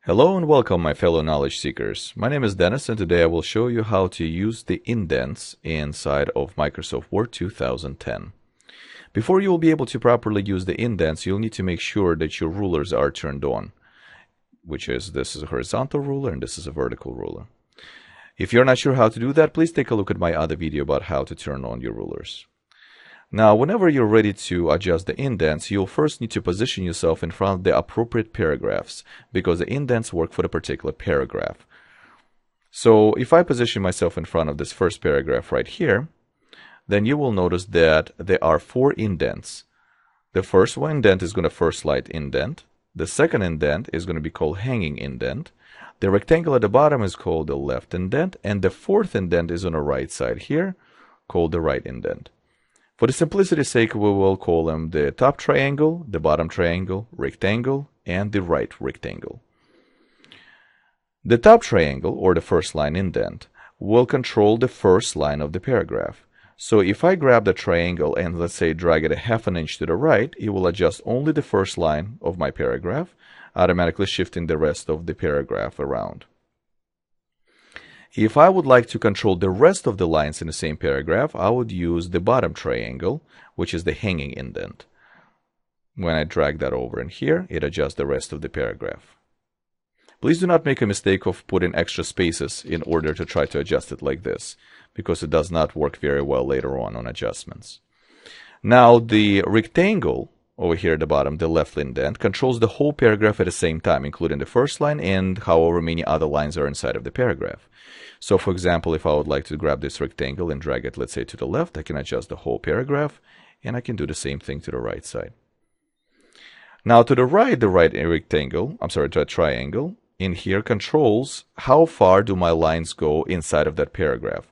Hello and welcome, my fellow knowledge seekers. My name is Dennis, and today I will show you how to use the indents inside of Microsoft Word 2010. Before you will be able to properly use the indents, you'll need to make sure that your rulers are turned on, this is a horizontal ruler and this is a vertical ruler. If you're not sure how to do that, please take a look at my other video about how to turn on your rulers. Now, whenever you're ready to adjust the indents, you'll first need to position yourself in front of the appropriate paragraphs, because the indents work for the particular paragraph. So if I position myself in front of this first paragraph right here, then you will notice that there are 4 indents. The first one indent is going to first slide indent. The second indent is going to be called hanging indent. The rectangle at the bottom is called the left indent, and the fourth indent is on the right side here, called the right indent. For the simplicity's sake, we will call them the top triangle, the bottom triangle, rectangle, and the right rectangle. The top triangle, or the first line indent, will control the first line of the paragraph. So if I grab the triangle and let's say drag it a ½ inch to the right, it will adjust only the first line of my paragraph, automatically shifting the rest of the paragraph around. If I would like to control the rest of the lines in the same paragraph, I would use the bottom triangle, which is the hanging indent. When I drag that over in here, it adjusts the rest of the paragraph. Please do not make a mistake of putting extra spaces in order to try to adjust it like this, because it does not work very well later on adjustments. Now, the rectangle over here at the bottom, the left indent, controls the whole paragraph at the same time, including the first line and however many other lines are inside of the paragraph. So, for example, if I would like to grab this rectangle and drag it, let's say, to the left, I can adjust the whole paragraph, and I can do the same thing to the right side. Now, to the right triangle, in here controls how far do my lines go inside of that paragraph.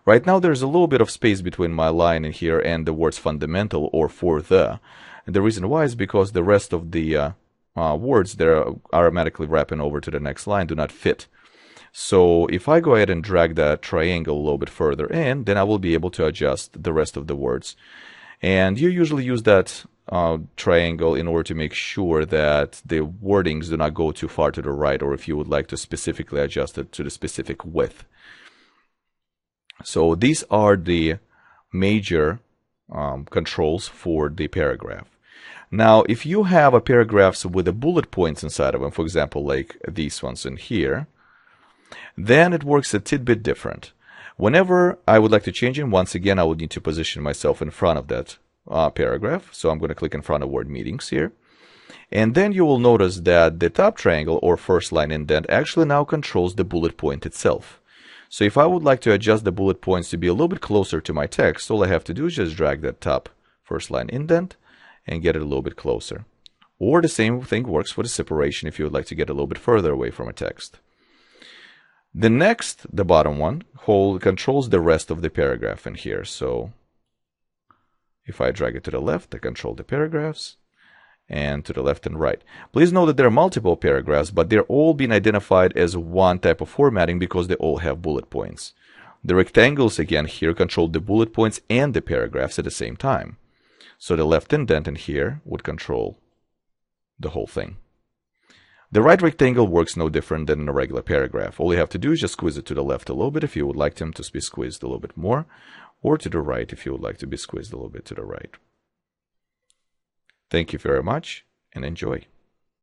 Right now, there's a little bit of space between my line in here and the words fundamental or for the. And the reason why is because the rest of the words that are automatically wrapping over to the next line do not fit. So if I go ahead and drag that triangle a little bit further in, then I will be able to adjust the rest of the words. And you usually use that triangle in order to make sure that the wordings do not go too far to the right, or if you would like to specifically adjust it to the specific width. So these are the major controls for the paragraph. Now, if you have a paragraphs with the bullet points inside of them, for example, like these ones in here, then it works a tidbit different. Whenever I would like to change it, once again, I would need to position myself in front of that paragraph. So I'm going to click in front of Word Meetings here. And then you will notice that the top triangle or first line indent actually now controls the bullet point itself. So if I would like to adjust the bullet points to be a little bit closer to my text, all I have to do is just drag that top first line indent and get it a little bit closer. Or the same thing works for the separation if you would like to get a little bit further away from a text. The bottom one, controls the rest of the paragraph in here. So if I drag it to the left, I control the paragraphs, and to the left and right. Please note that there are multiple paragraphs, but they're all being identified as one type of formatting because they all have bullet points. The rectangles, again, here control the bullet points and the paragraphs at the same time. So the left indent in here would control the whole thing. The right rectangle works no different than in a regular paragraph. All you have to do is just squeeze it to the left a little bit if you would like them to be squeezed a little bit more, or to the right if you would like to be squeezed a little bit to the right. Thank you very much, and enjoy.